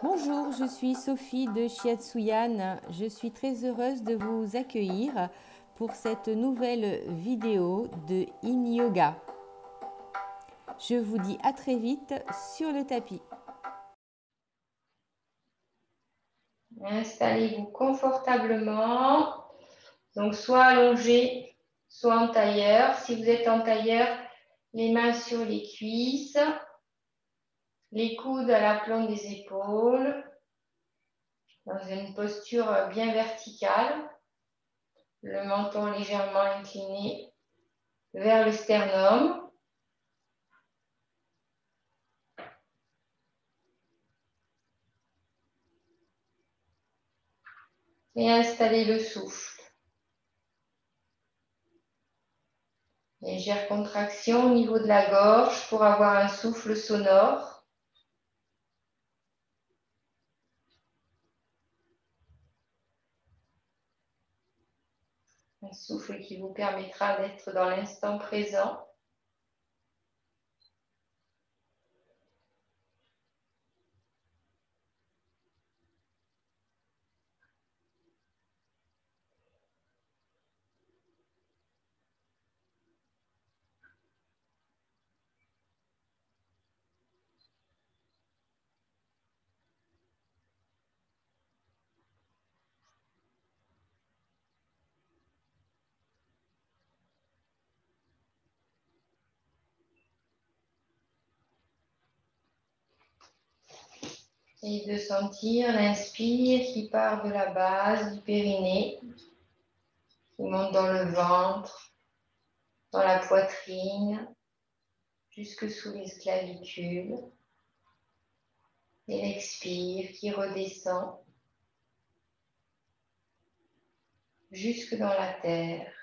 Bonjour, je suis Sophie de Shiatsuyan. Je suis très heureuse de vous accueillir pour cette nouvelle vidéo de Yin Yoga. Je vous dis à très vite sur le tapis. Installez-vous confortablement, donc soit allongé, soit en tailleur. Si vous êtes en tailleur, les mains sur les cuisses, les coudes à l'aplomb des épaules, dans une posture bien verticale, le menton légèrement incliné vers le sternum. Et installez le souffle. Légère contraction au niveau de la gorge pour avoir un souffle sonore. Un souffle qui vous permettra d'être dans l'instant présent. Et de sentir l'inspire qui part de la base du périnée, qui monte dans le ventre, dans la poitrine, jusque sous les clavicules. Et l'expire qui redescend jusque dans la terre.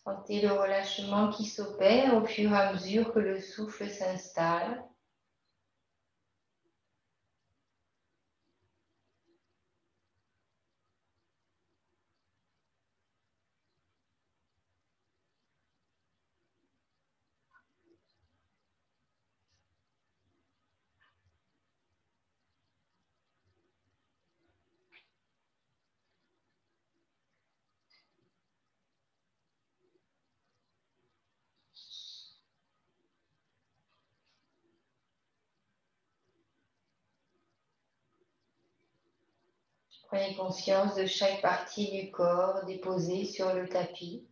Sentez le relâchement qui s'opère au fur et à mesure que le souffle s'installe. Prenez conscience de chaque partie du corps déposée sur le tapis.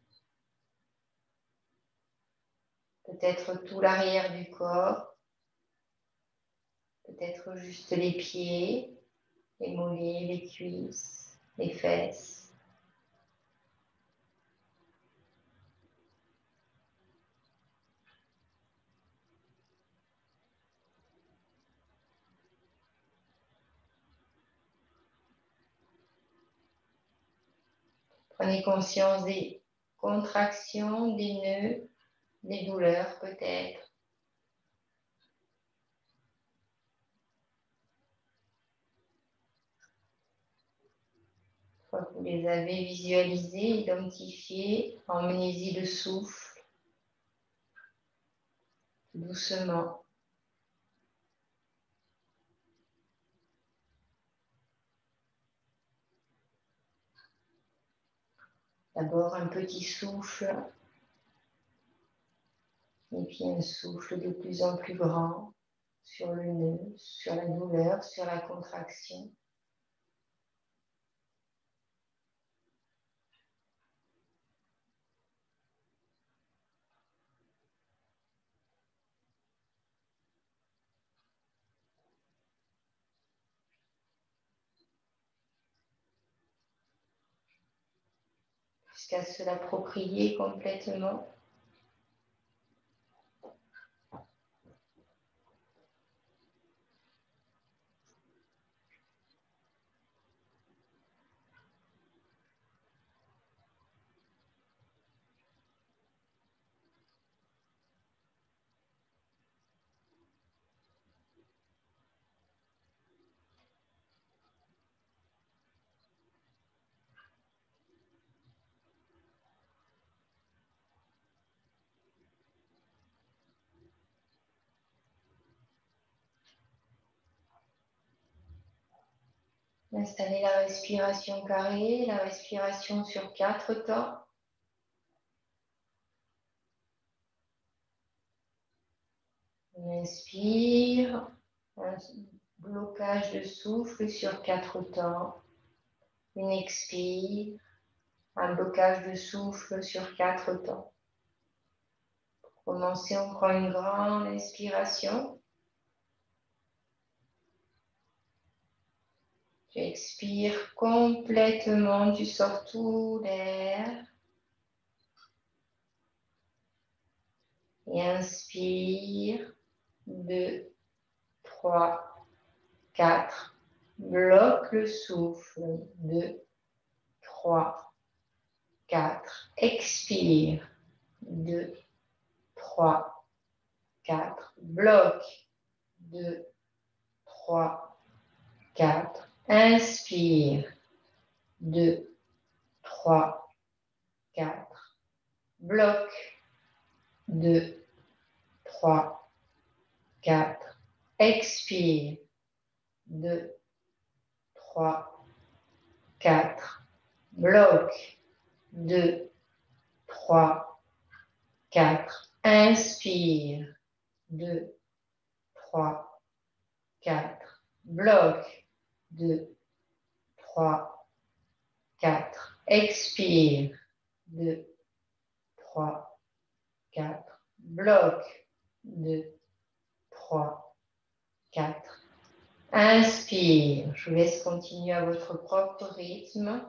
Peut-être tout l'arrière du corps, peut-être juste les pieds, les mollets, les cuisses, les fesses. Prenez conscience des contractions, des nœuds, des douleurs peut-être. Une fois que vous les avez visualisées, identifiées, emmenez-y le souffle doucement. D'abord un petit souffle et puis un souffle de plus en plus grand sur le nœud, sur la douleur, sur la contraction. jusqu'à se l'approprier complètement. Installez la respiration carrée, la respiration sur 4 temps. On inspire, un blocage de souffle sur 4 temps. On expire, un blocage de souffle sur 4 temps. Pour commencer, on prend une grande inspiration. Tu expires complètement, tu sors tout l'air. Et inspire, 2, 3, 4. Bloque le souffle, 2, 3, 4. Expire, 2, 3, 4. Bloque, 2, 3, 4. Inspire, 2, 3, 4. Bloque, 2, 3, 4. Expire, 2, 3, 4. Bloque, 2, 3, 4. Inspire, 2, 3, 4. Bloque, 2, 3, 4. Expire, 2, 3, 4. Bloque, 2, 3, 4. Inspire. Je vous laisse continuer à votre propre rythme.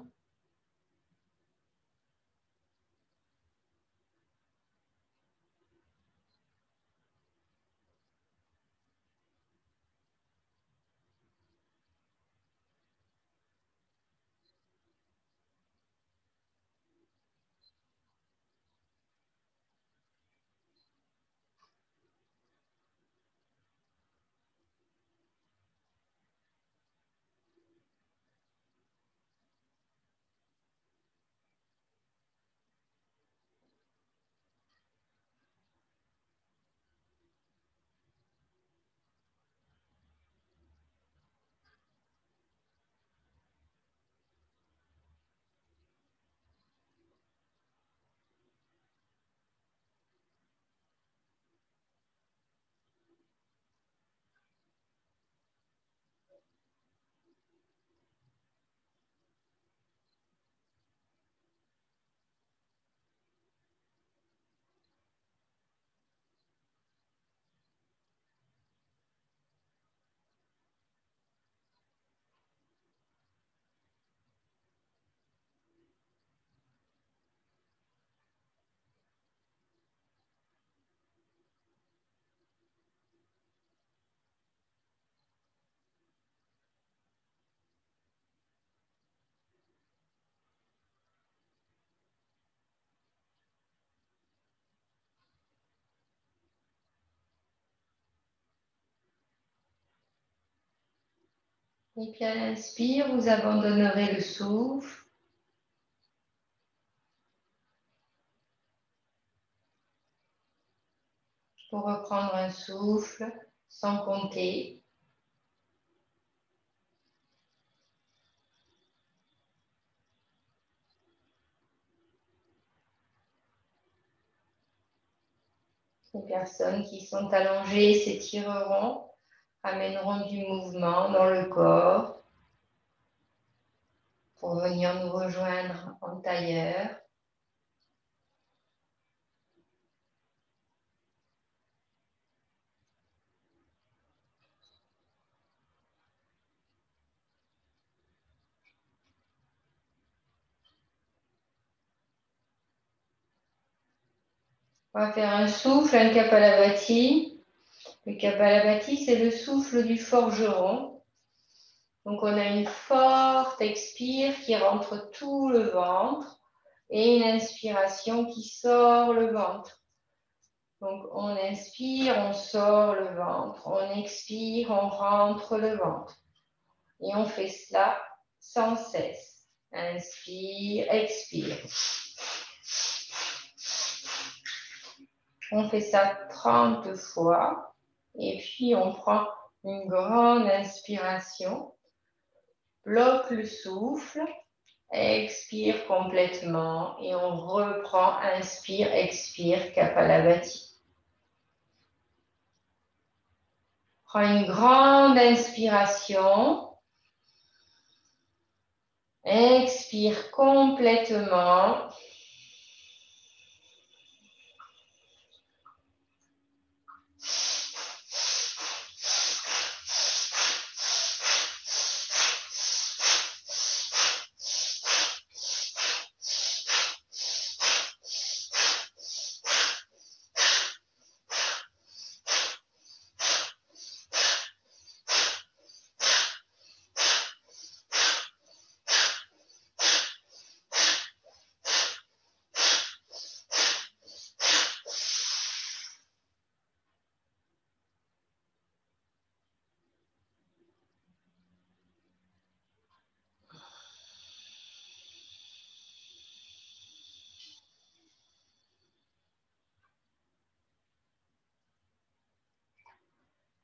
Et puis à l'inspire, vous abandonnerez le souffle. Pour reprendre un souffle sans compter. Les personnes qui sont allongées s'étireront, amèneront du mouvement dans le corps pour venir nous rejoindre en tailleur. On va faire un souffle, un Kapalabhati. Le Kapalabhati, c'est le souffle du forgeron. Donc, on a une forte expire qui rentre tout le ventre et une inspiration qui sort le ventre. Donc, on inspire, on sort le ventre. On expire, on rentre le ventre. Et on fait cela sans cesse. Inspire, expire. On fait ça 30 fois. Et puis, on prend une grande inspiration. Bloque le souffle. Expire complètement. Et on reprend. Inspire, expire, Kapalabhati. Prends une grande inspiration. Expire complètement.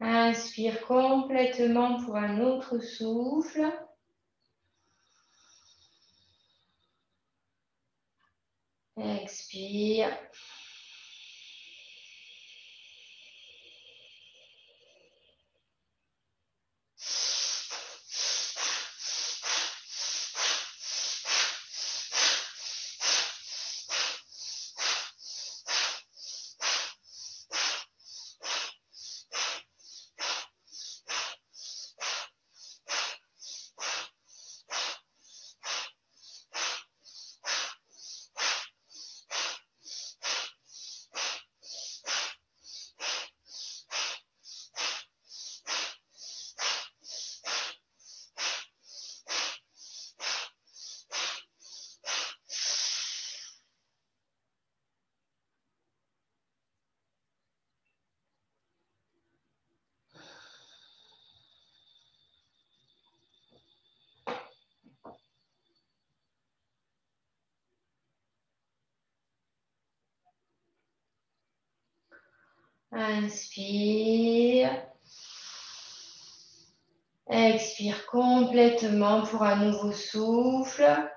Inspire complètement pour un autre souffle. Expire. Inspire. Expire complètement pour un nouveau souffle.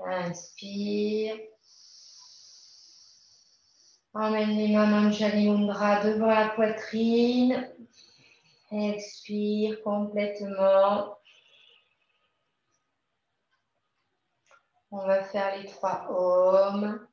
Inspire. Emmène les mains dans le Anjali Mudra devant la poitrine. Expire complètement. On va faire les 3 Om.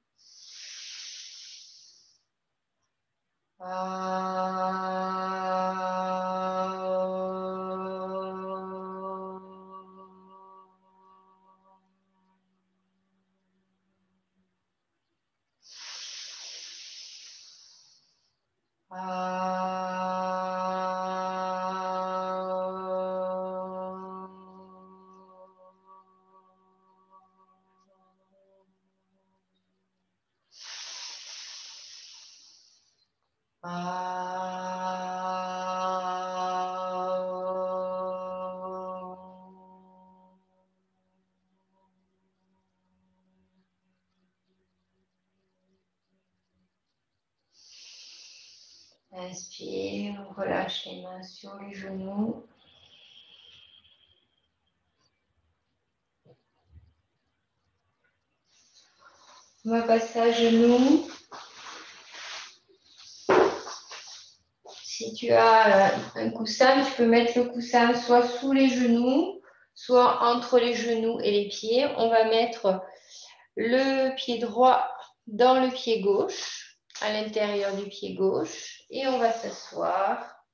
Inspire, relâche les mains sur les genoux. On va passer à genoux. Si tu as un coussin, tu peux mettre le coussin soit sous les genoux, soit entre les genoux et les pieds. On va mettre le pied droit dans le pied gauche, à l'intérieur du pied gauche, et on va s'asseoir.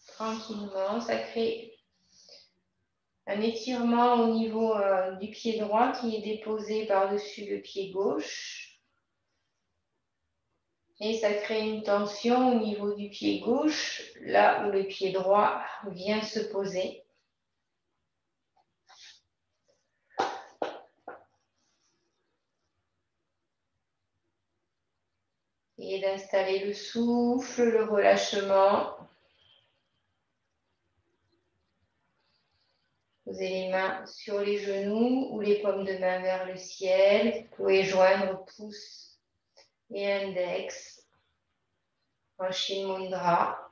Tranquillement, ça crée un étirement au niveau du pied droit qui est déposé par-dessus le pied gauche. Et ça crée une tension au niveau du pied gauche, là où le pied droit vient se poser. Et d'installer le souffle, le relâchement. Posez les mains sur les genoux ou les paumes de main vers le ciel. Vous pouvez joindre pouce et index en Shin Mudra.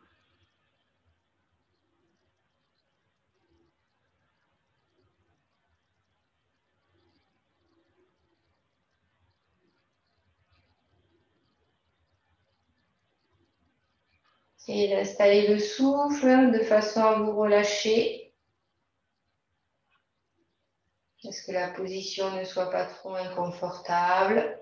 Et d'installer le souffle de façon à vous relâcher. Est-ce que la position ne soit pas trop inconfortable?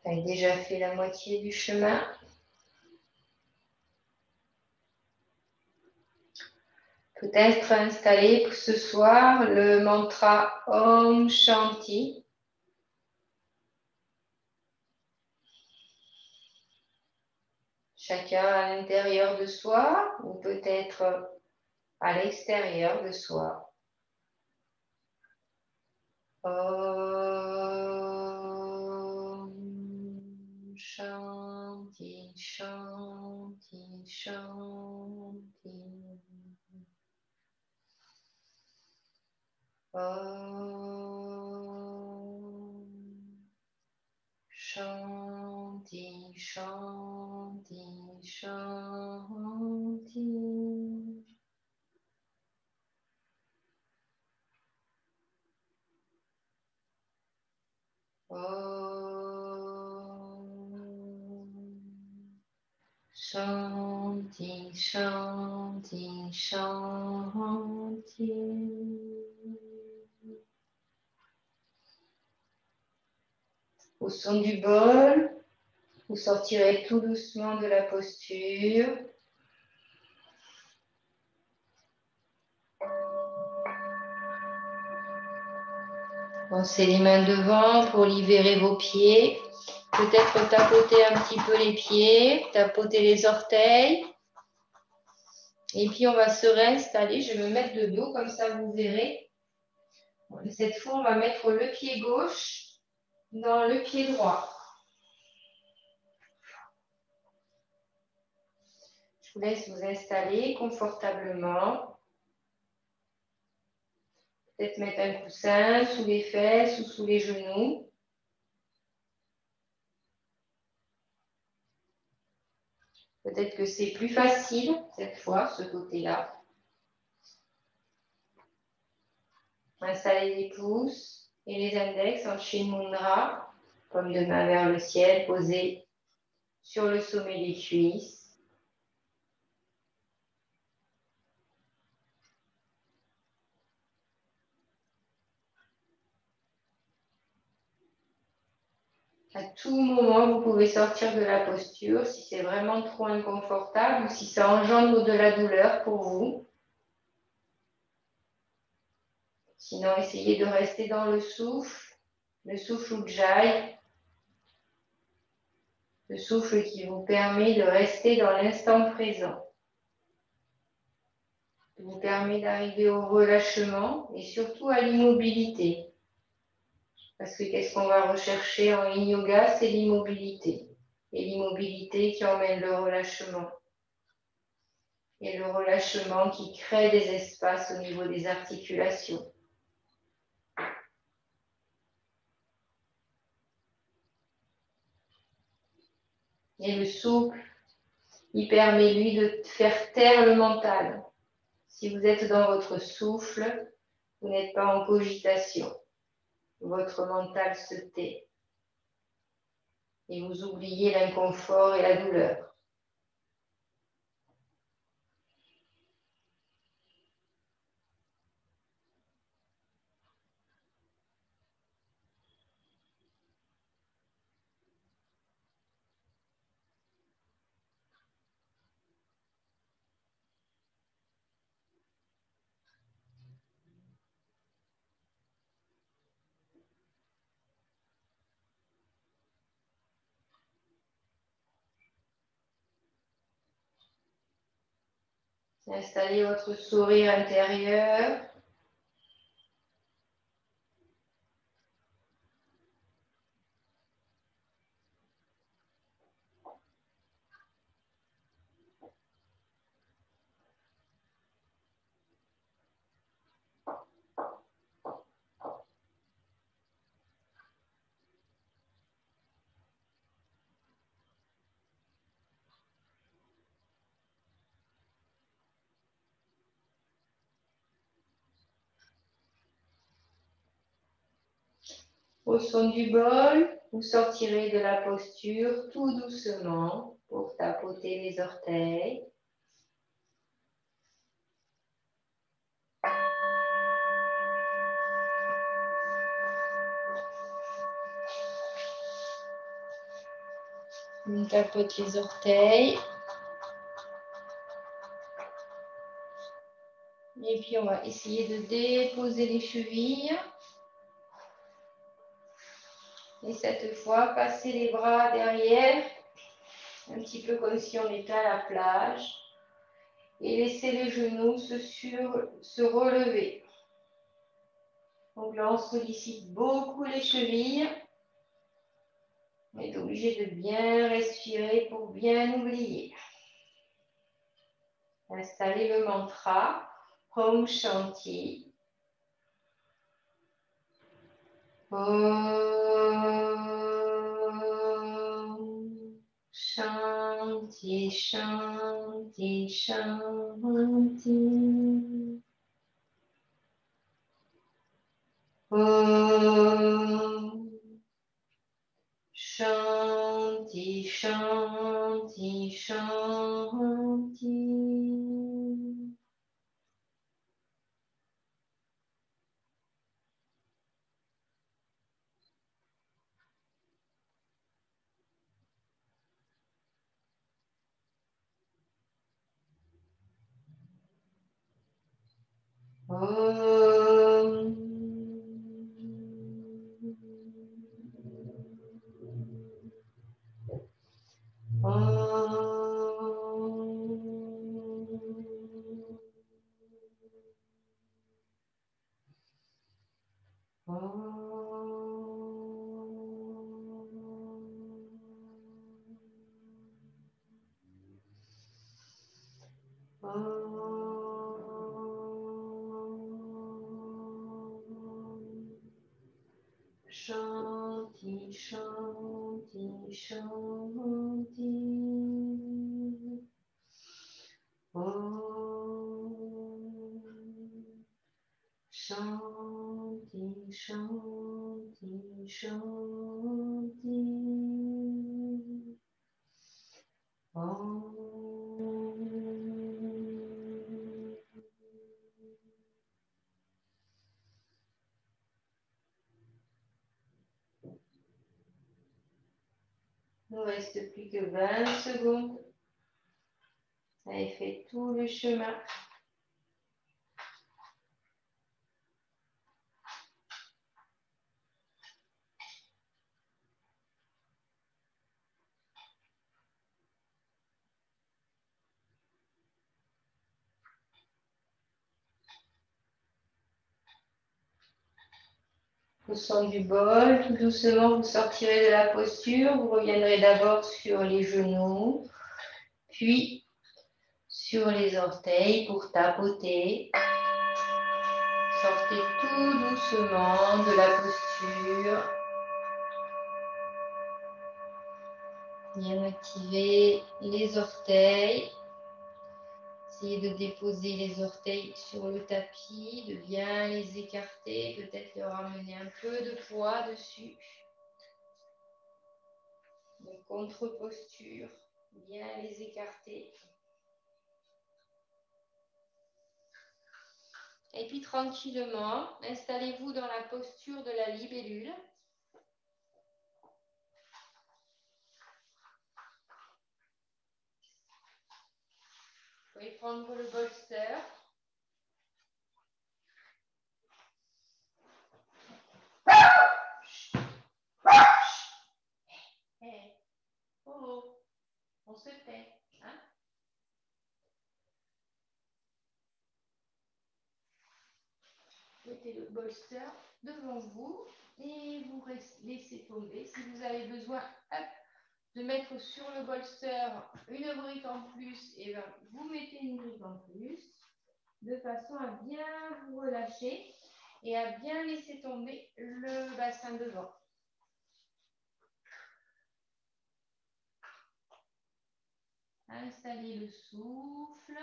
Vous avez déjà fait la moitié du chemin. Peut-être installer pour ce soir le mantra Om Shanti. Chacun à l'intérieur de soi ou peut-être à l'extérieur de soi. Om Shanti, Shanti, Shanti. Om Shanti, Shanti, Shanti. Shanti, Shanti, Shanti. Au son du bol, vous sortirez tout doucement de la posture. Pensez les mains devant pour libérer vos pieds. Peut-être tapoter un petit peu les pieds, tapoter les orteils. Et puis, on va se réinstaller. Je vais me mettre de dos, comme ça, vous verrez. Cette fois, on va mettre le pied gauche dans le pied droit. Je vous laisse vous installer confortablement. Peut-être mettre un coussin sous les fesses ou sous les genoux. Peut-être que c'est plus facile cette fois, ce côté-là. Installez les pouces et les index en Shin Mudra, comme de main vers le ciel, posés sur le sommet des cuisses. À tout moment, vous pouvez sortir de la posture si c'est vraiment trop inconfortable ou si ça engendre de la douleur pour vous. Sinon, essayez de rester dans le souffle Ujjayi. Ce souffle qui vous permet de rester dans l'instant présent. Qui vous permet d'arriver au relâchement et surtout à l'immobilité. Parce que qu'est-ce qu'on va rechercher en yin yoga? C'est l'immobilité. Et l'immobilité qui emmène le relâchement. Et le relâchement qui crée des espaces au niveau des articulations. Et le souffle, il permet lui de faire taire le mental. Si vous êtes dans votre souffle, vous n'êtes pas en cogitation. Votre mental se tait. Et vous oubliez l'inconfort et la douleur. Installez votre sourire intérieur. Au son du bol, vous sortirez de la posture tout doucement pour tapoter les orteils. On tapote les orteils. Et puis on va essayer de déposer les chevilles. Et cette fois, passer les bras derrière, un petit peu comme si on était à la plage. Et laisser les genoux se relever. Donc là, on sollicite beaucoup les chevilles. On est obligé de bien respirer pour bien oublier. Installez le mantra Om Shanti. Om Shanti, Shanti, Shanti. Om Shanti, Shanti, Shanti. Om Shanti, Shanti, Shanti. Om Shanti, Shanti, Shanti. Om. Il ne reste plus que 20 secondes. Vous avez fait tout le chemin. au son du bol. Tout doucement, vous sortirez de la posture. Vous reviendrez d'abord sur les genoux, puis sur les orteils pour tapoter. Sortez tout doucement de la posture. Bien activer les orteils. Essayez de déposer les orteils sur le tapis, de bien les écarter, peut-être leur amener un peu de poids dessus. Donc, contre-posture, bien les écarter. Et puis tranquillement, installez-vous dans la posture de la libellule. Vous pouvez prendre le bolster. Hey. Oh, on se tait, hein? Mettez le bolster devant vous et vous laissez tomber. Si vous avez besoin de mettre sur le bolster une brique en plus, et bien vous mettez une brique en plus de façon à bien vous relâcher et à bien laisser tomber le bassin devant. Installez le souffle.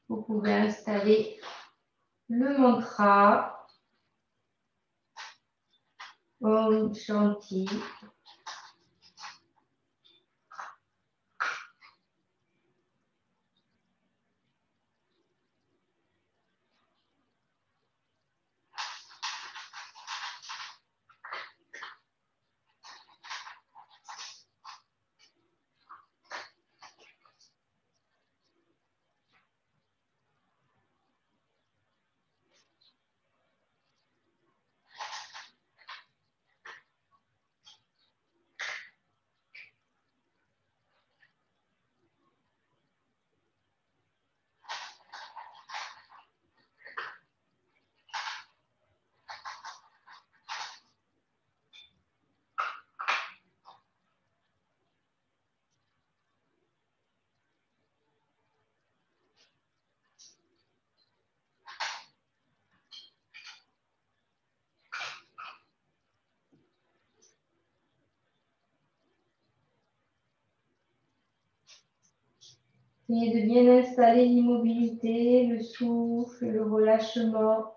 Vous pouvez installer le mantra Om Shanti. Essayez de bien installer l'immobilité, le souffle, le relâchement.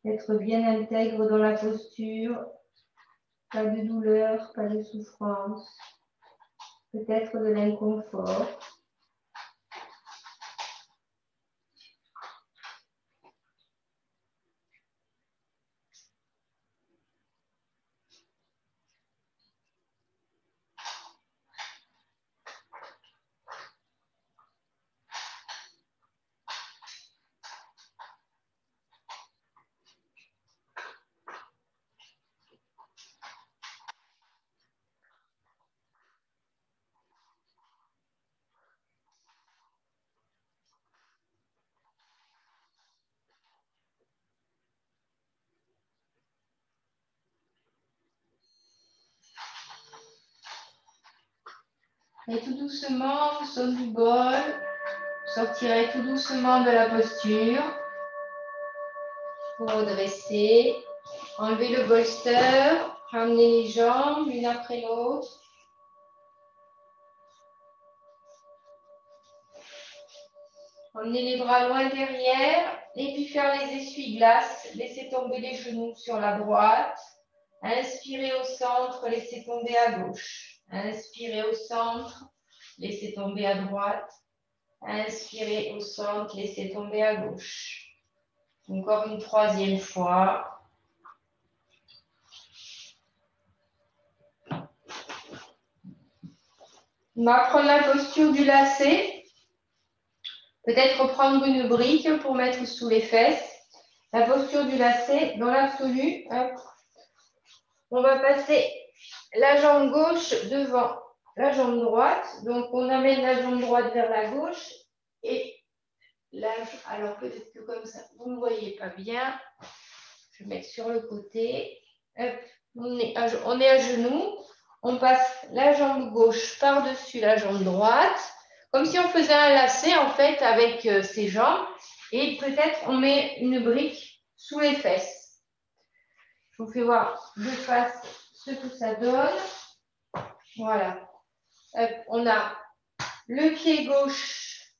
Être bien intègre dans la posture. Pas de douleur, pas de souffrance. Peut-être de l'inconfort. Et tout doucement, au son du bol, sortirez tout doucement de la posture. Vous redressez. Enlevez le bolster. Ramenez les jambes l'une après l'autre. Emmenez les bras loin derrière et puis faire les essuie-glaces. Laissez tomber les genoux sur la droite. Inspirez au centre, laissez tomber à gauche. Inspirez au centre, laissez tomber à droite. Inspirez au centre, laissez tomber à gauche. Encore une troisième fois. On va prendre la posture du lacet. Peut-être reprendre une brique pour mettre sous les fesses. La posture du lacet, dans l'absolu, on va passer la jambe gauche devant la jambe droite. Donc, on amène la jambe droite vers la gauche. Et là, alors peut-être que comme ça, vous ne voyez pas bien. Je vais mettre sur le côté. Hop, on est à genoux. On passe la jambe gauche par-dessus la jambe droite. Comme si on faisait un lacet, en fait, avec ses jambes. Et peut-être on met une brique sous les fesses. Je vous fais voir de face ce que ça donne. Voilà. Hop, on a le pied gauche,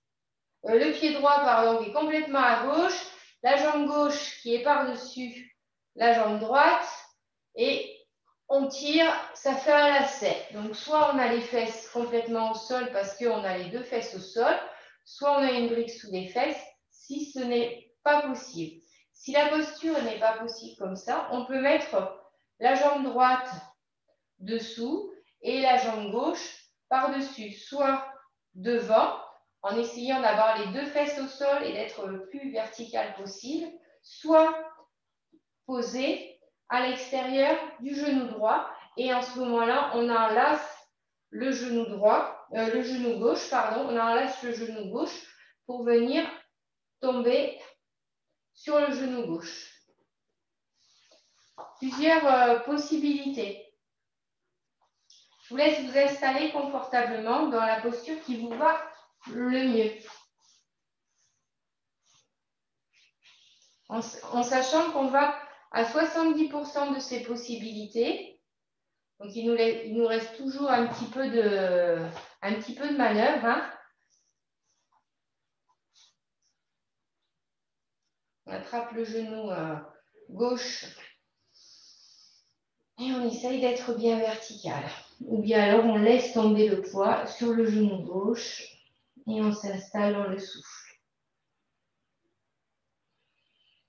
le pied droit, pardon, qui est complètement à gauche. La jambe gauche qui est par-dessus la jambe droite. Et on tire, ça fait un lacet. Donc, soit on a les fesses complètement au sol parce qu'on a les deux fesses au sol, soit on a une brique sous les fesses si ce n'est pas possible. Si la posture n'est pas possible comme ça, on peut mettre la jambe droite dessous et la jambe gauche par-dessus, soit devant, en essayant d'avoir les deux fesses au sol et d'être le plus vertical possible, soit posé à l'extérieur du genou droit. Et en ce moment-là, on enlace le genou droit, le genou gauche, pardon, on enlace le genou gauche pour venir tomber sur le genou gauche. Plusieurs possibilités. Je vous laisse vous installer confortablement dans la posture qui vous va le mieux. En sachant qu'on va à 70% de ces possibilités. Donc, il nous reste toujours un petit peu de manœuvre. Hein. On attrape le genou gauche et on essaye d'être bien vertical. Ou bien alors, on laisse tomber le poids sur le genou gauche et on s'installe dans le souffle.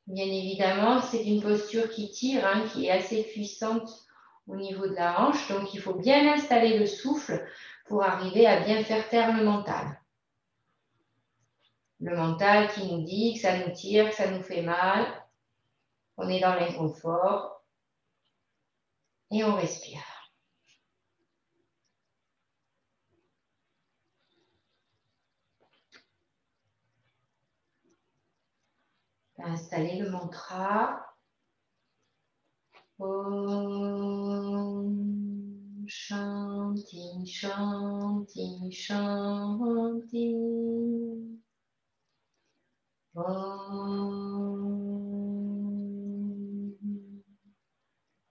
Bien évidemment, c'est une posture qui tire, hein, qui est assez puissante au niveau de la hanche. Donc, il faut bien installer le souffle pour arriver à bien faire taire le mental. Le mental qui nous dit que ça nous tire, que ça nous fait mal. On est dans l'inconfort. Et on respire. Installer le mantra. Om Shanti Shanti Shanti. Om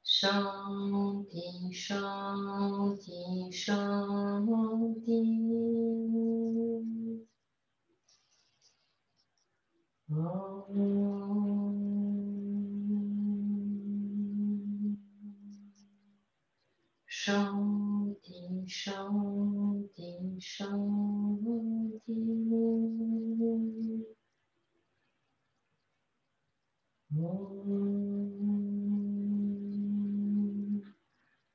Shanti Shanti Shanti. Shanti, Shanti, Shanti.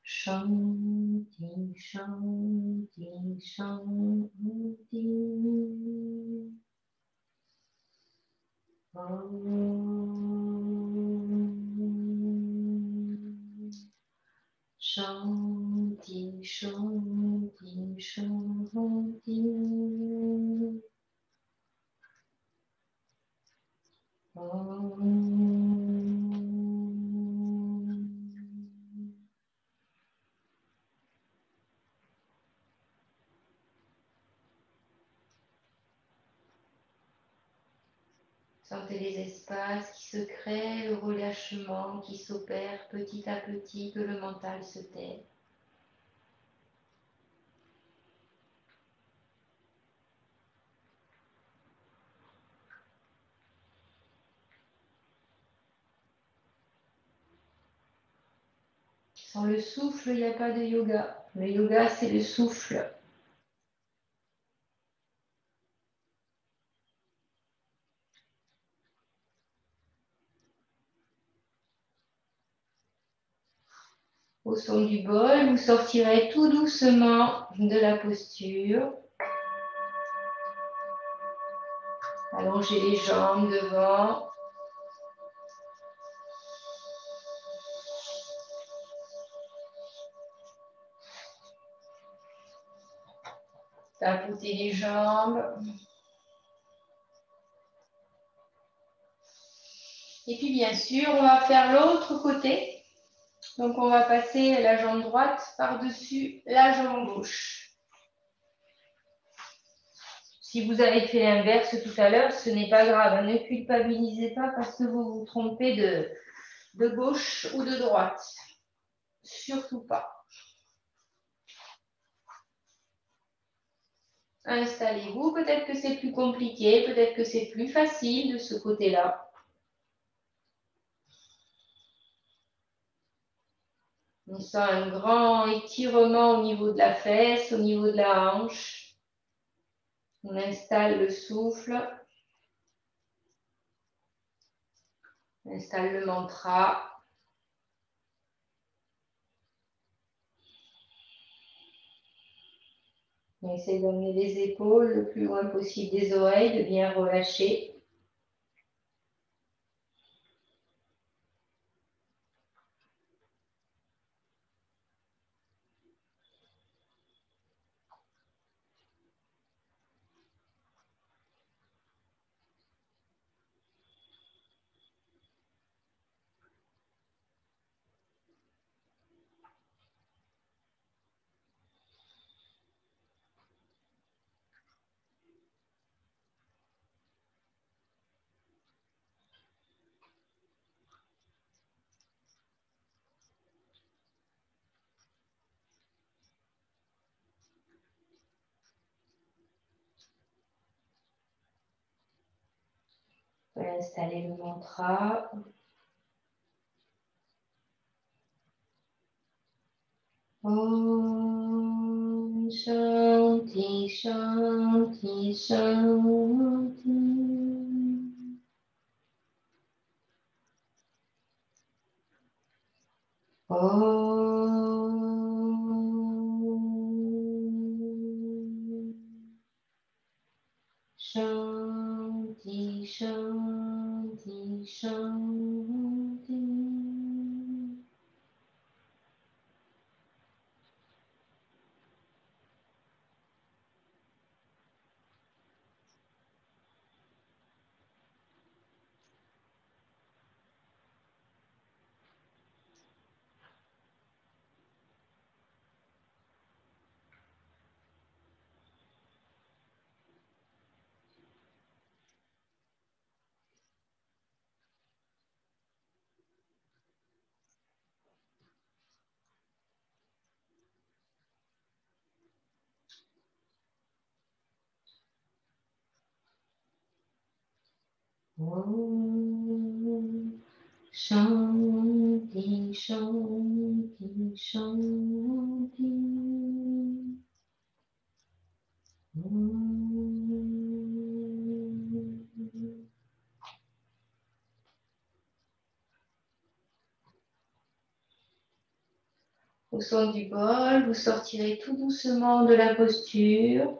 Shanti, Shanti, Shanti. Shanti, Shanti, Shanti. Sentez les espaces qui se créent, le relâchement qui s'opère petit à petit, que le mental se tait. Sans le souffle, il n'y a pas de yoga. Le yoga, c'est le souffle. Au son du bol, vous sortirez tout doucement de la posture. Allongez les jambes devant. Tapotez les jambes. Et puis bien sûr, on va faire l'autre côté. Donc on va passer la jambe droite par-dessus la jambe gauche. Si vous avez fait l'inverse tout à l'heure, ce n'est pas grave. Ne culpabilisez pas parce que vous vous trompez de gauche ou de droite. Surtout pas. Installez-vous. Peut-être que c'est plus compliqué, peut-être que c'est plus facile de ce côté-là. On sent un grand étirement au niveau de la fesse, au niveau de la hanche. On installe le souffle. On installe le mantra. On essaie d'emmener les épaules le plus loin possible des oreilles, de bien relâcher. On peut installer le mantra. Om Shanti Shanti Shanti. Om Shanti Shanti Shanti. Om Shanti Shanti Shanti. Au son du bol, vous sortirez tout doucement de la posture.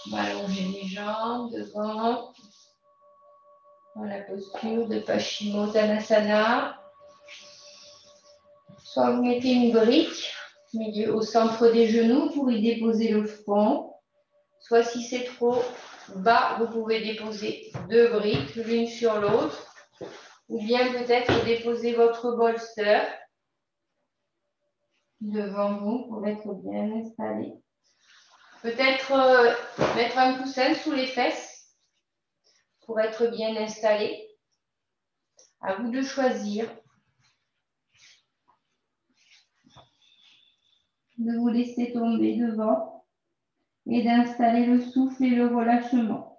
On va allonger les jambes devant dans la posture de Paschimottanasana. Soit vous mettez une brique au centre des genoux pour y déposer le front. Soit si c'est trop bas, vous pouvez déposer deux briques l'une sur l'autre. Ou bien peut-être déposer votre bolster devant vous pour être bien installé. Peut-être mettre un coussin sous les fesses pour être bien installé. À vous de choisir. De vous laisser tomber devant et d'installer le souffle et le relâchement.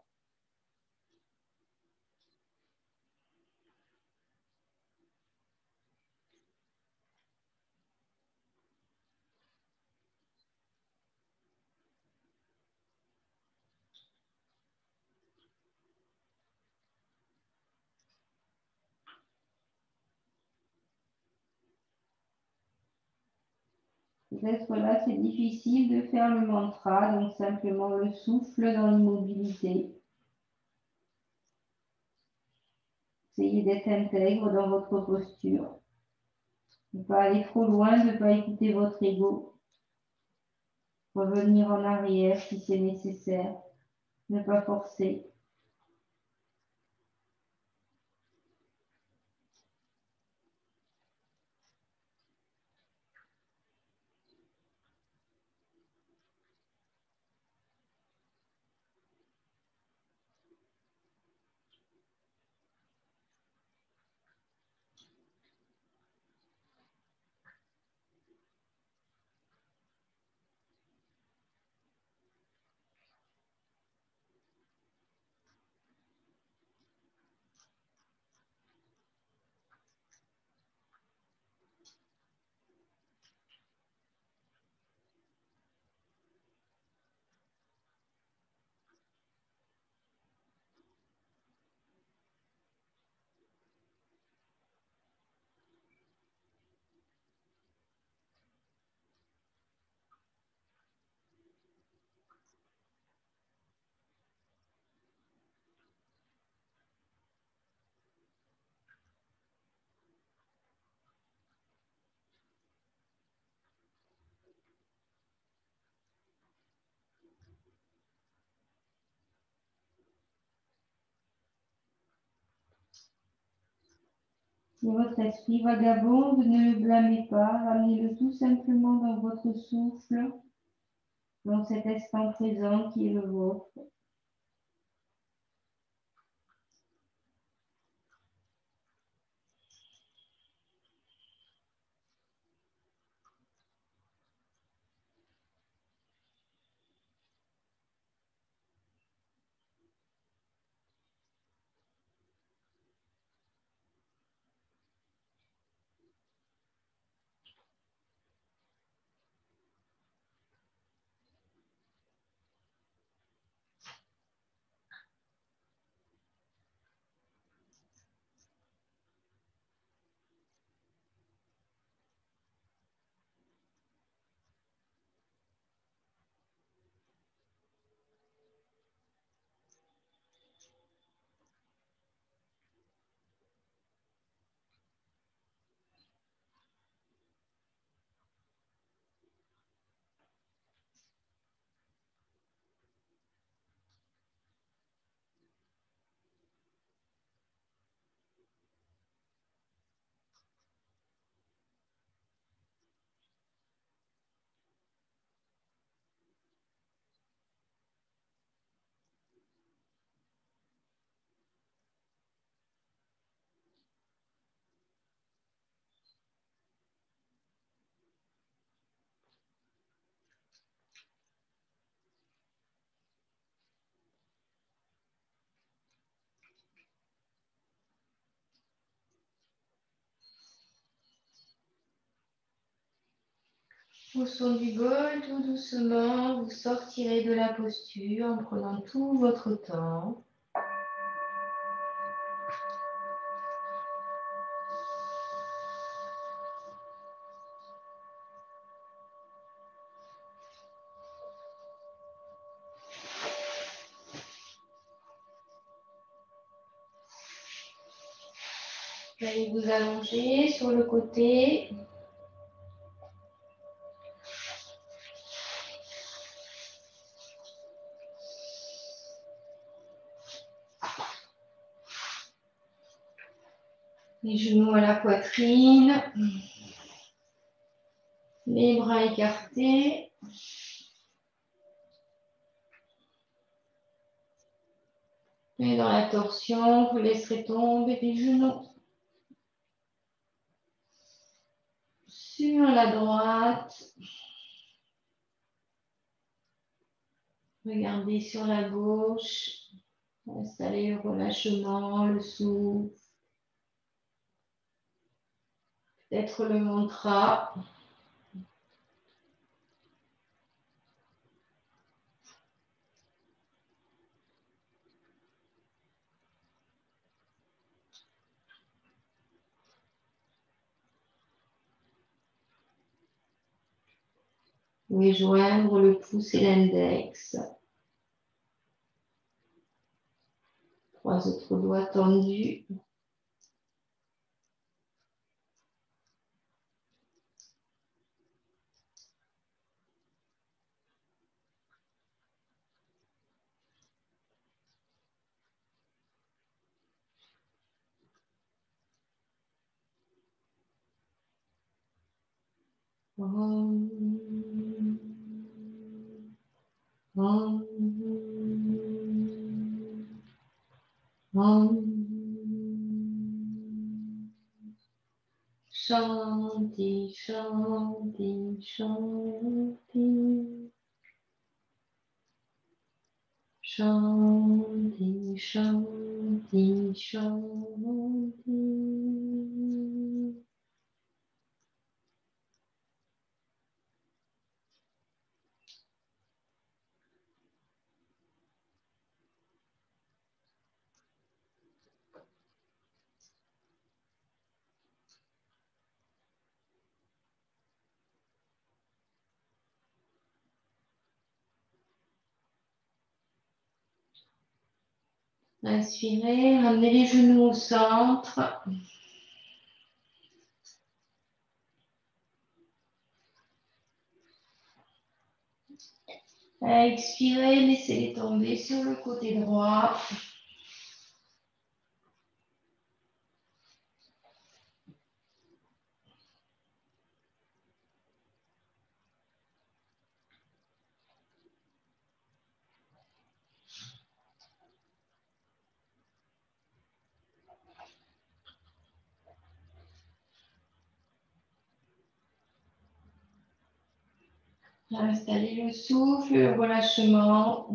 Peut-être là, c'est difficile de faire le mantra, donc simplement le souffle dans l'immobilité. Essayez d'être intègre dans votre posture. Ne pas aller trop loin, ne pas écouter votre ego. Revenir en arrière si c'est nécessaire. Ne pas forcer. Si votre esprit vagabonde, ne le blâmez pas, ramenez-le tout simplement dans votre souffle, dans cet instant présent qui est le vôtre. Au son du bol, tout doucement, vous sortirez de la posture en prenant tout votre temps. Vous allez vous allonger sur le côté. Les genoux à la poitrine. Les bras écartés. Et dans la torsion, vous laisserez tomber les genoux sur la droite. Regardez sur la gauche. Installez le relâchement, le souffle. Peut-être le mantra. Vous pouvez joindre le pouce et l'index. 3 autres doigts tendus. Om. Om. Om. Shanti, Shanti, Shanti. Shanti, Shanti, Shanti. Inspirez, ramenez les genoux au centre. Expirez, laissez-les tomber sur le côté droit. Installez le souffle, le relâchement.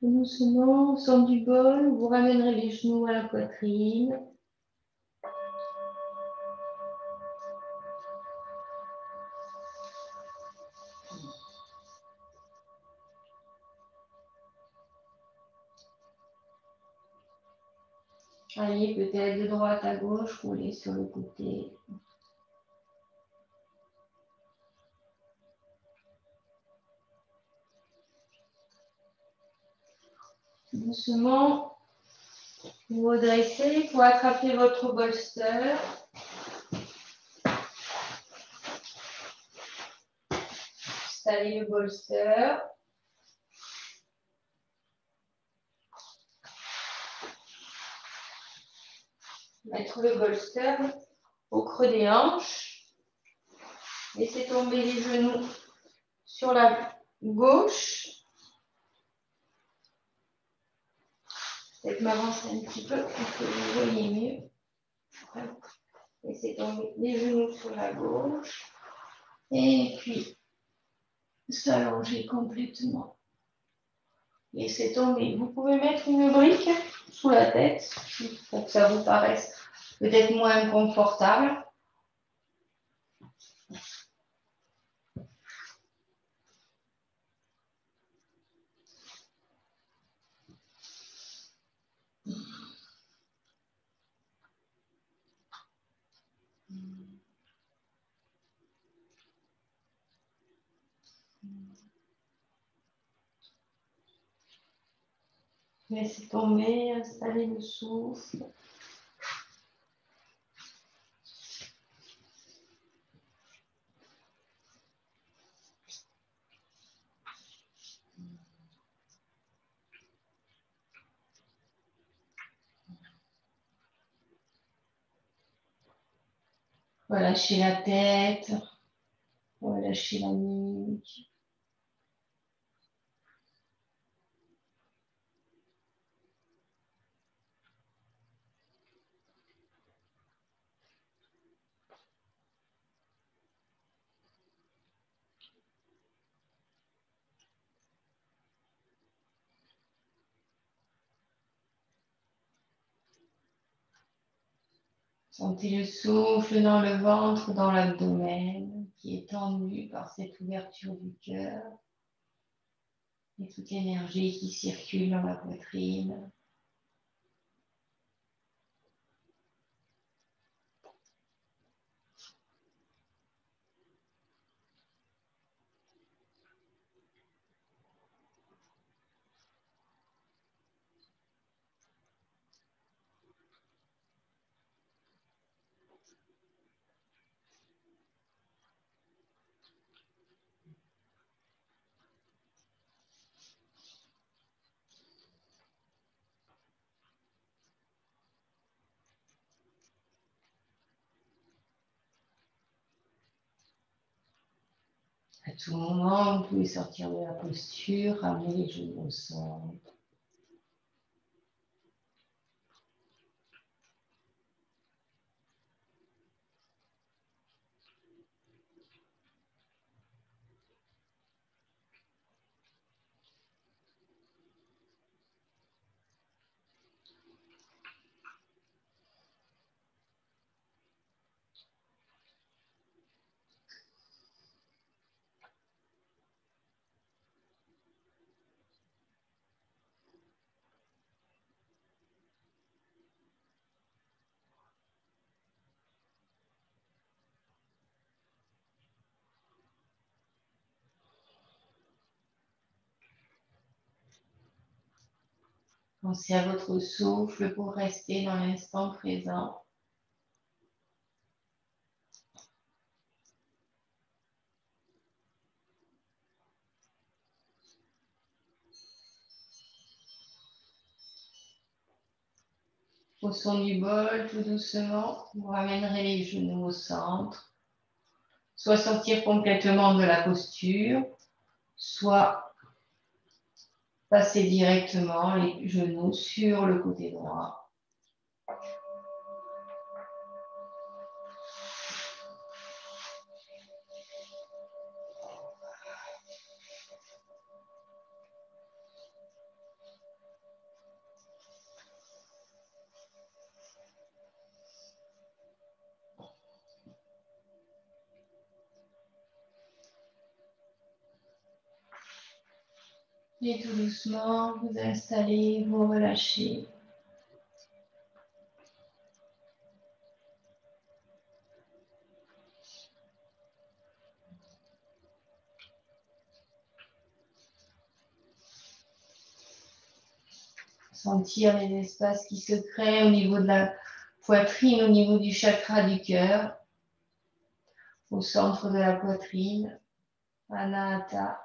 Doucement, au centre du bol, vous ramènerez les genoux à la poitrine. Allez, peut-être de droite à gauche, roulez sur le côté. Doucement, vous redressez pour attraper votre bolster. installer le bolster. Mettre le bolster au creux des hanches. Laissez tomber les genoux sur la gauche. Peut-être m'avancer un petit peu pour que vous voyez mieux. Laissez tomber les genoux sur la gauche. Et puis, s'allonger complètement. Laissez tomber. Vous pouvez mettre une brique sous la tête pour que ça vous paraisse peut-être moins confortable. Laissez tomber, installez le souffle. Relâchez la tête, relâchez la nuque. Sentez le souffle dans le ventre, dans l'abdomen, qui est tendu par cette ouverture du cœur. Et toute l'énergie qui circule dans la poitrine. À tout moment, vous pouvez sortir de la posture, ramener les genoux au sol. Pensez à votre souffle pour rester dans l'instant présent. Au son du bol, tout doucement, vous ramènerez les genoux au centre. Soit sortir complètement de la posture, soit passer directement les genoux sur le côté droit. Et tout doucement, vous installez, vous relâchez. Sentir les espaces qui se créent au niveau de la poitrine, au niveau du chakra du cœur, au centre de la poitrine, Anahata.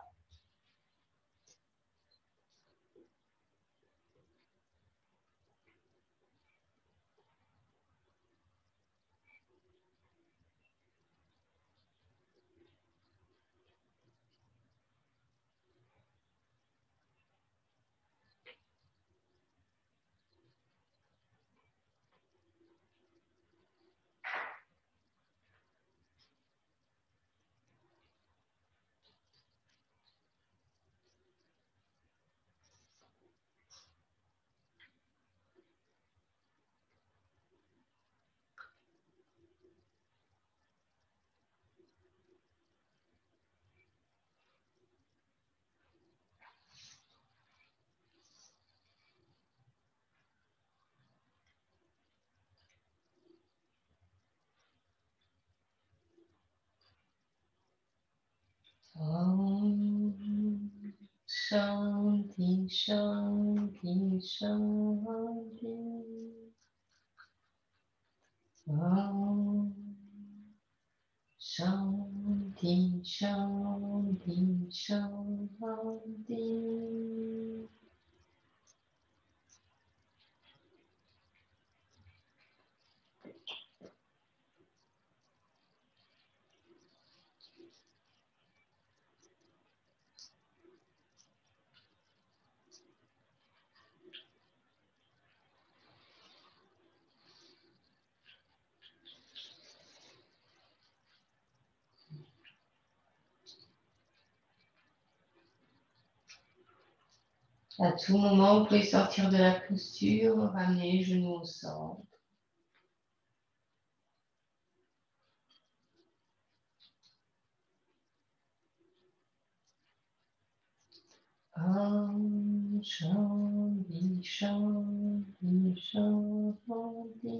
Shanti, Shanti, Shanti. Shanti, Shanti, Shanti. À tout moment, vous pouvez sortir de la posture, ramener les genoux au centre. Shanti, Shanti, Shanti.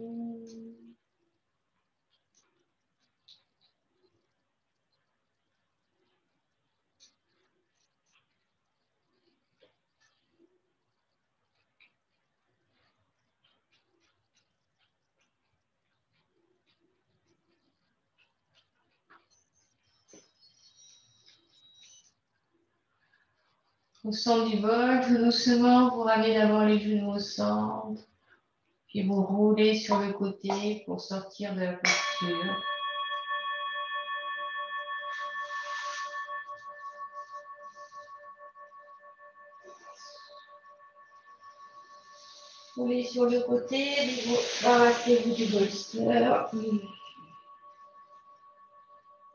Au centre du bol, tout doucement, vous ramenez d'abord les genoux au centre, puis vous roulez sur le côté pour sortir de la posture. Roulez sur le côté, débarrassez-vous du bolster.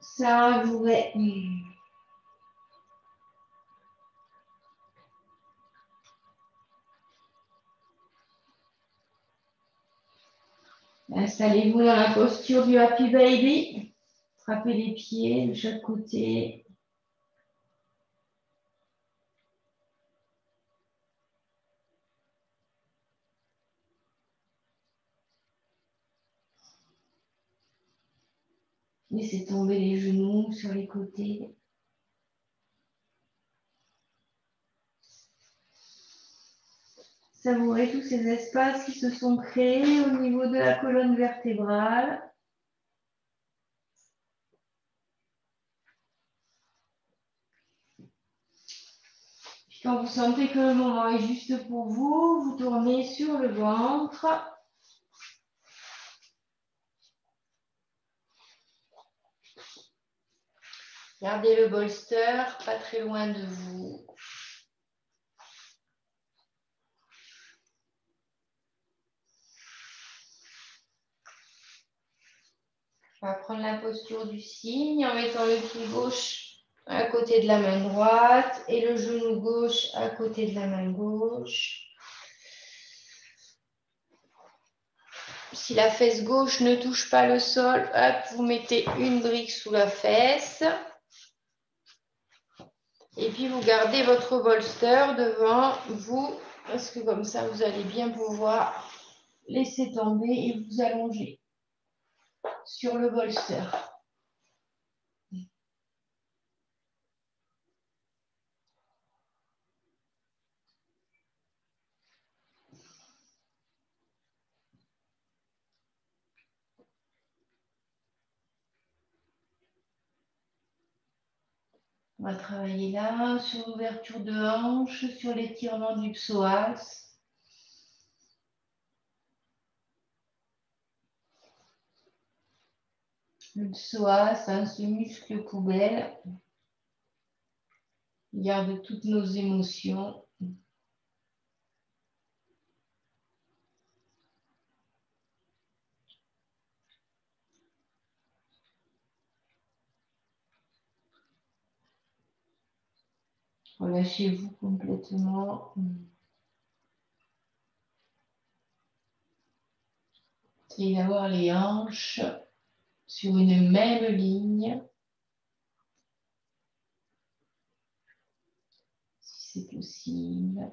Savourez. Installez-vous dans la posture du Happy Baby. Frappez les pieds de chaque côté. Laissez tomber les genoux sur les côtés. Savourez tous ces espaces qui se sont créés au niveau de la colonne vertébrale. Puis quand vous sentez que le moment est juste pour vous, vous tournez sur le ventre. Gardez le bolster pas très loin de vous. On va prendre la posture du cygne en mettant le pied gauche à côté de la main droite et le genou gauche à côté de la main gauche. Si la fesse gauche ne touche pas le sol, hop, vous mettez une brique sous la fesse. Et puis vous gardez votre bolster devant vous, parce que comme ça, vous allez bien pouvoir laisser tomber et vous allonger sur le bolster. On va travailler là, sur l'ouverture de hanche, sur l'étirement du psoas. Le psoas, hein, ce muscle poubelle, il garde toutes nos émotions. Relâchez-vous complètement. Essayez d'avoir les hanches sur une même ligne, si c'est possible.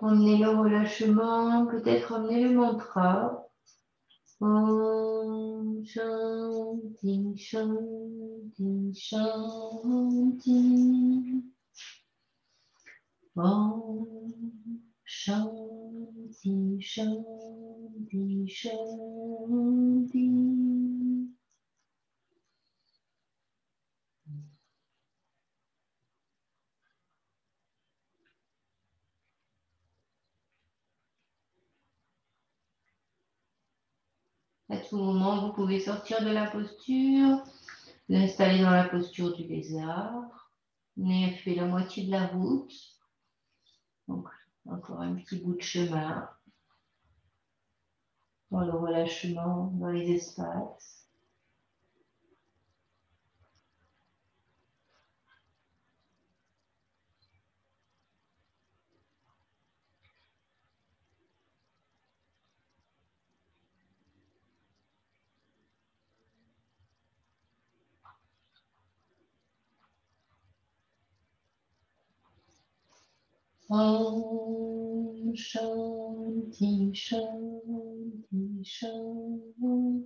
Emmenez le relâchement, peut-être emmenez le mantra. Om Shanti Shanti Shanti. Om Shanti Shanti Shanti. À tout moment, vous pouvez sortir de la posture, l'installer dans la posture du lézard. On a fait la moitié de la route. Donc, encore un petit bout de chemin dans le relâchement, dans les espaces. Om Shanti Shanti Shanti.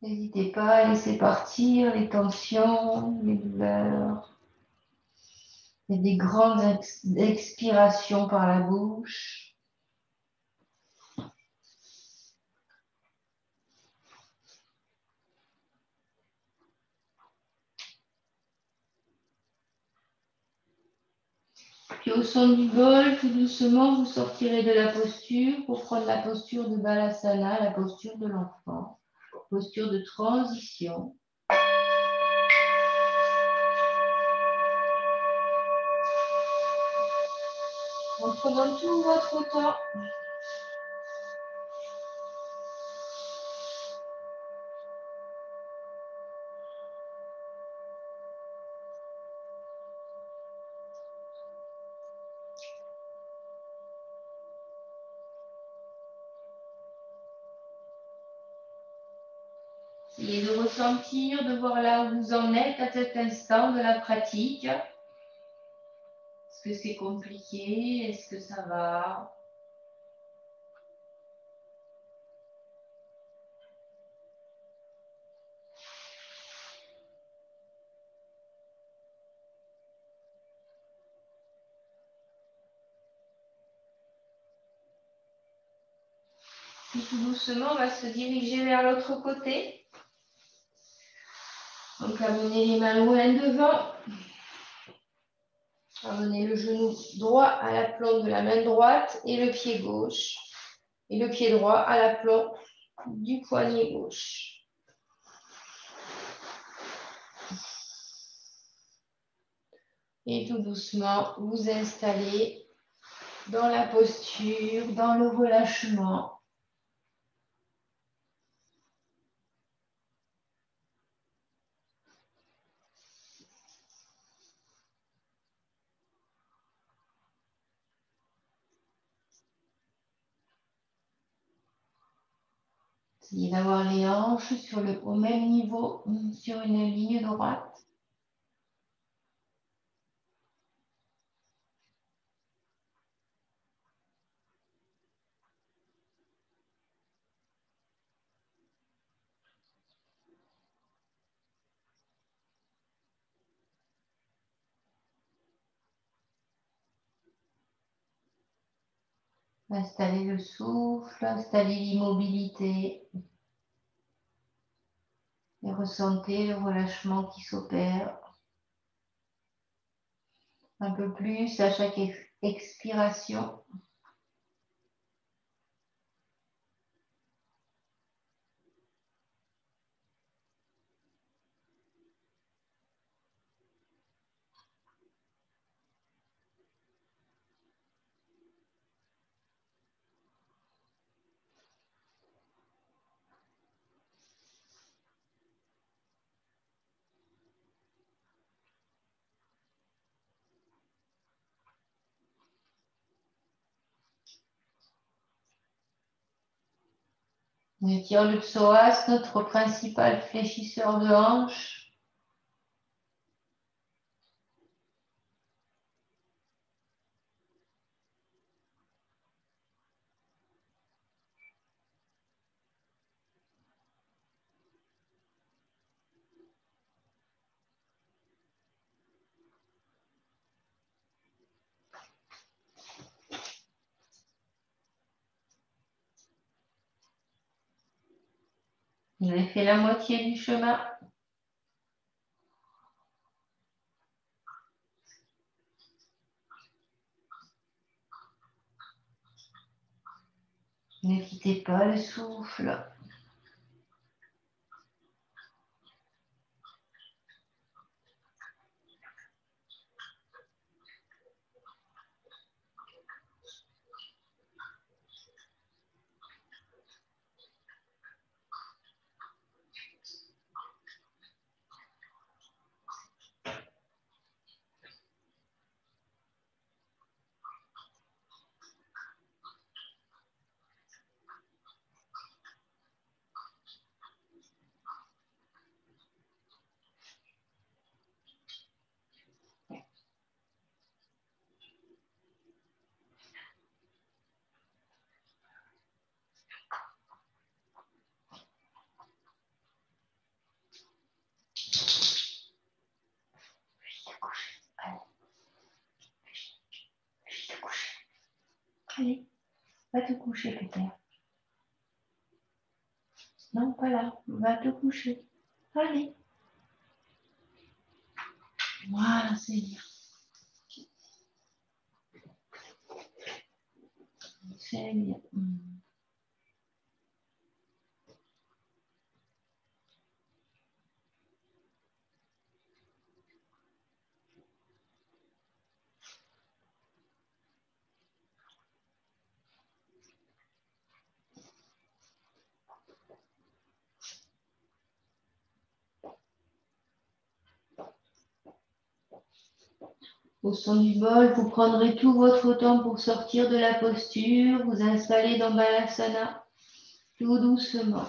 N'hésitez pas à laisser partir les tensions, les douleurs. Et des grandes expirations par la bouche. Puis au son du bol, tout doucement, vous sortirez de la posture pour prendre la posture de Balasana, la posture de l'enfant, posture de transition. En prenant tout votre temps. Essayez de ressentir, de voir là où vous en êtes à cet instant de la pratique. Est-ce que c'est compliqué? Est-ce que ça va? Puis tout doucement, on va se diriger vers l'autre côté. Donc, amenez les mains loin devant. Amenez le genou droit à l'aplomb de la main droite et le pied gauche. Et le pied droit à l'aplomb du poignet gauche. Et tout doucement, vous installez dans la posture, dans le relâchement. Essayez d'avoir les hanches au même niveau, sur une ligne droite. Installez le souffle, installez l'immobilité. Et ressentez le relâchement qui s'opère. Un peu plus à chaque expiration. On étire le psoas, notre principal fléchisseur de hanche. Vous avez fait la moitié du chemin. Ne quittez pas le souffle. Allez, va te coucher, Peter. Non, pas là. Va te coucher. Allez. Voilà, c'est bien. C'est bien. Au son du bol, vous prendrez tout votre temps pour sortir de la posture, vous installer dans Balasana, tout doucement.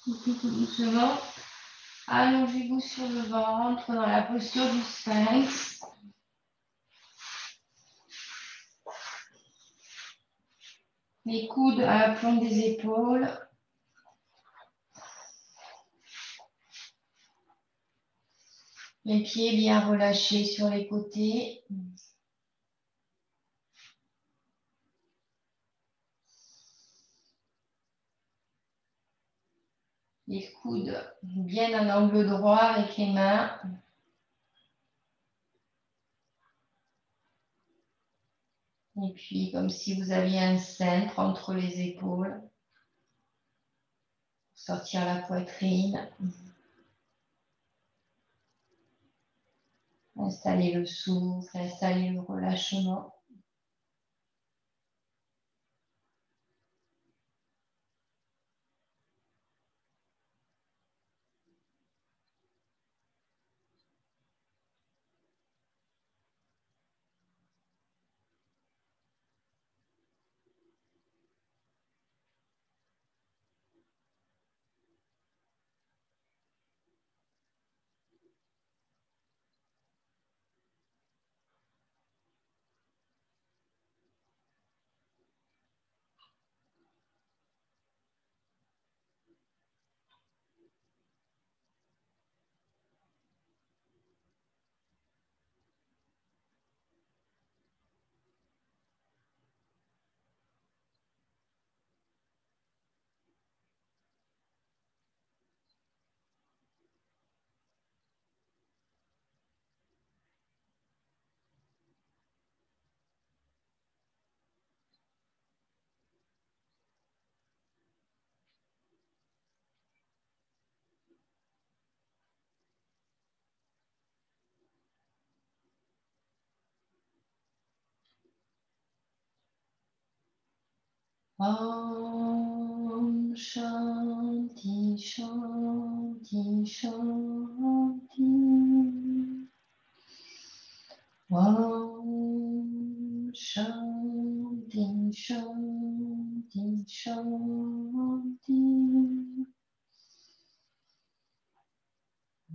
Et puis tout doucement, allongez-vous sur le ventre dans la posture du sphinx. Les coudes à l'aplomb des épaules. Les pieds bien relâchés sur les côtés. Les coudes bien en angle droit avec les mains. Et puis, comme si vous aviez un cintre entre les épaules. Sortir la poitrine. Installer le souffle, installer le relâchement. Om Shanti Shanti Shanti. Om Shanti Shanti Shanti.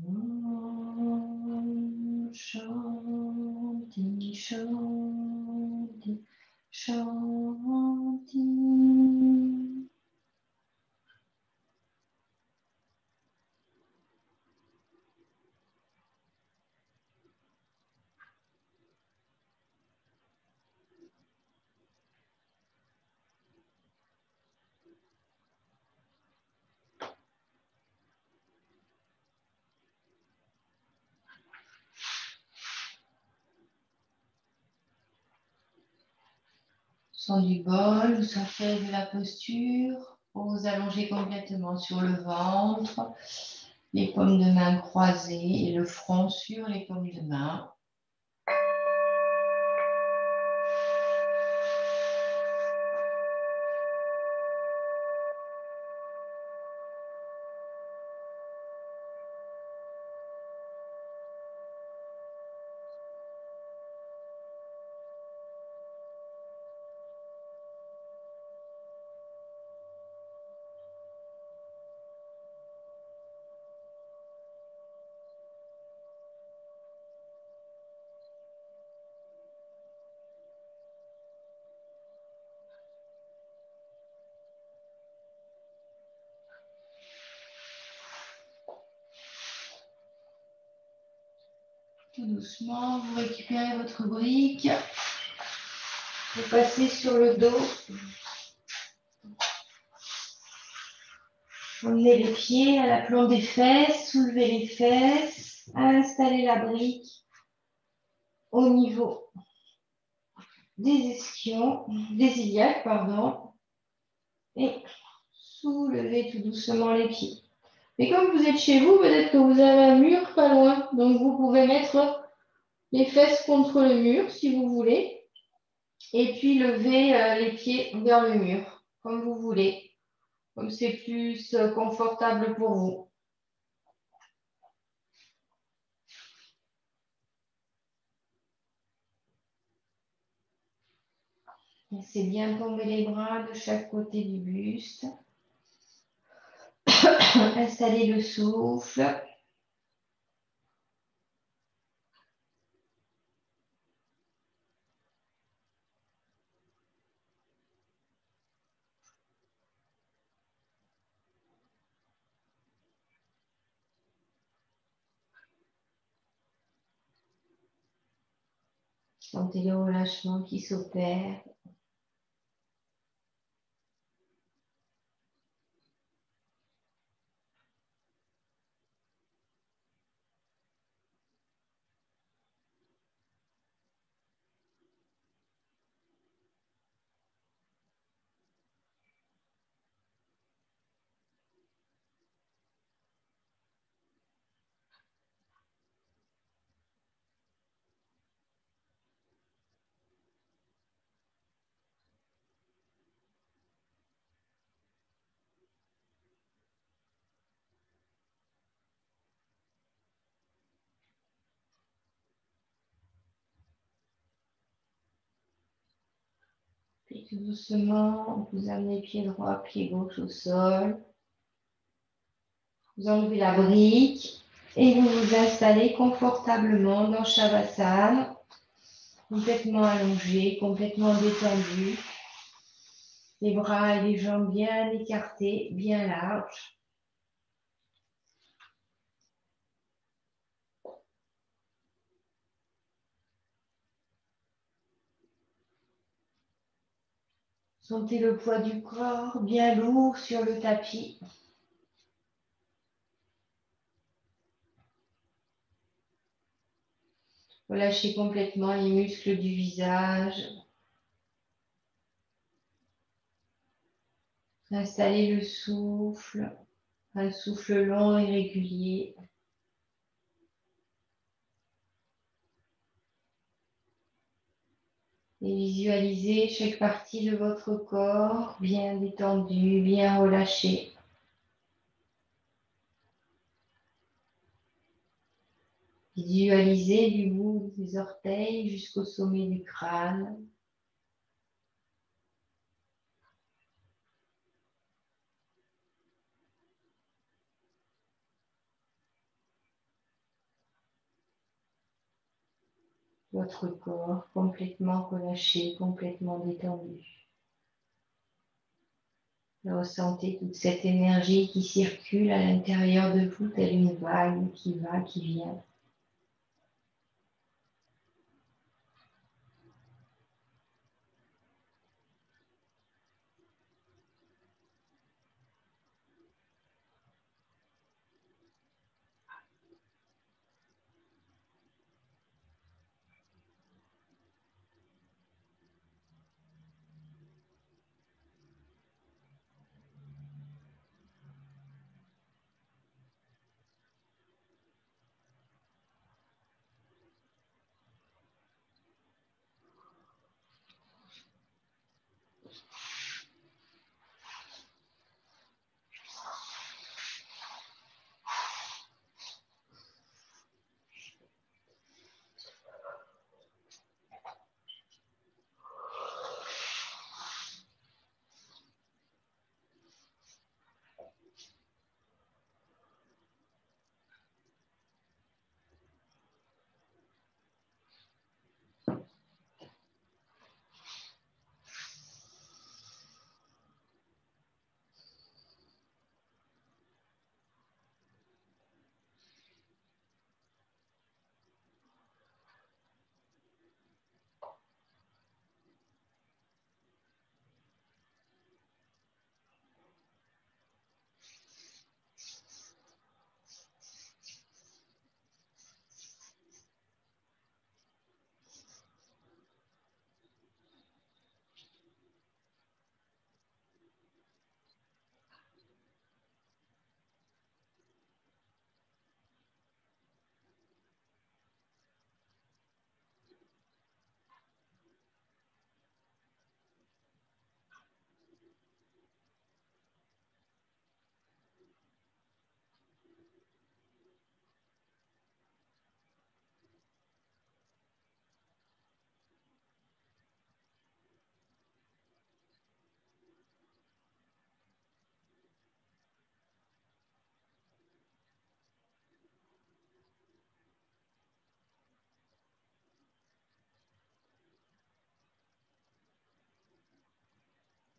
Om Shanti Shanti Shanti. Son du bol, vous sortez de la posture, vous vous allongez complètement sur le ventre, les paumes de main croisées et le front sur les paumes de main. Tout doucement, vous récupérez votre brique, vous passez sur le dos, emmenez les pieds à l'aplomb des fesses, soulevez les fesses, installez la brique au niveau des ischions, des iliaques, pardon, et soulevez tout doucement les pieds. Et comme vous êtes chez vous, peut-être que vous avez un mur pas loin, donc vous pouvez mettre les fesses contre le mur si vous voulez, et puis lever les pieds vers le mur, comme vous voulez, comme c'est plus confortable pour vous. Laissez bien tomber les bras de chaque côté du buste. Installez le souffle. Sentez le relâchement qui s'opère. Puis tout doucement, vous amenez pied droit, pied gauche au sol. Vous enlevez la brique et vous vous installez confortablement dans Shavasana, complètement allongé, complètement détendu. Les bras et les jambes bien écartés, bien larges. Sentez le poids du corps bien lourd sur le tapis. Relâchez complètement les muscles du visage. Installez le souffle, un souffle long et régulier. Et visualisez chaque partie de votre corps bien détendue, bien relâchée. Visualisez du bout des orteils jusqu'au sommet du crâne. Votre corps complètement relâché, complètement détendu. Ressentez toute cette énergie qui circule à l'intérieur de vous, telle une vague qui va, qui vient.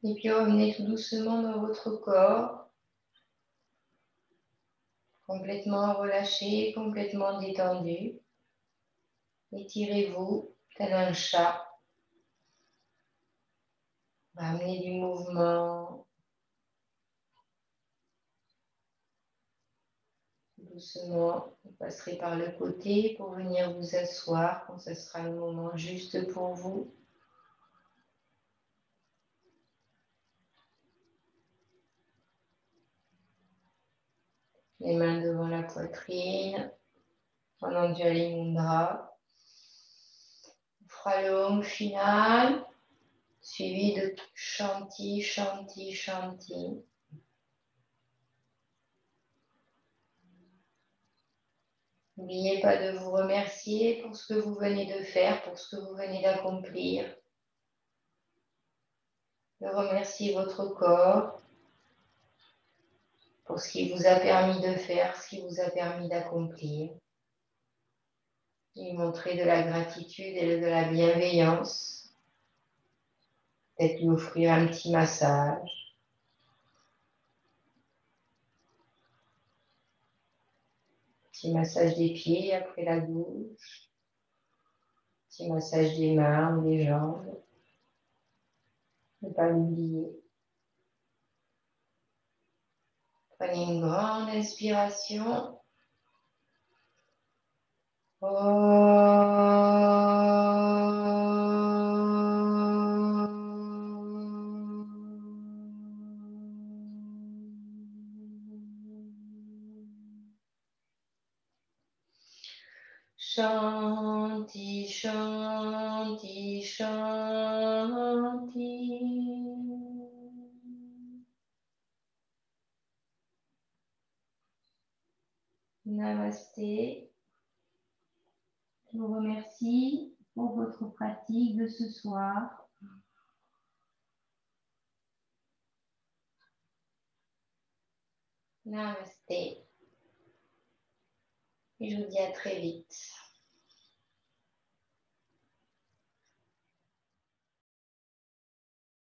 Et puis revenez tout doucement dans votre corps, complètement relâché, complètement détendu. Étirez-vous tel un chat. Ramenez du mouvement. Doucement, vous passerez par le côté pour venir vous asseoir quand ce sera le moment juste pour vous. Les mains devant la poitrine, en Anjali Mudra. On fera le Om final, suivi de Shanti, Shanti, Shanti. N'oubliez pas de vous remercier pour ce que vous venez de faire, pour ce que vous venez d'accomplir. De remercier votre corps pour ce qui vous a permis de faire, ce qui vous a permis d'accomplir. Et montrer de la gratitude et de la bienveillance. Peut-être lui offrir un petit massage. Petit massage des pieds après la douche. Petit massage des mains ou des jambes. Ne pas l'oublier. Prenez une grande inspiration. Shanti, Shanti, Shanti. Namasté. Je vous remercie pour votre pratique de ce soir. Namasté. Et je vous dis à très vite.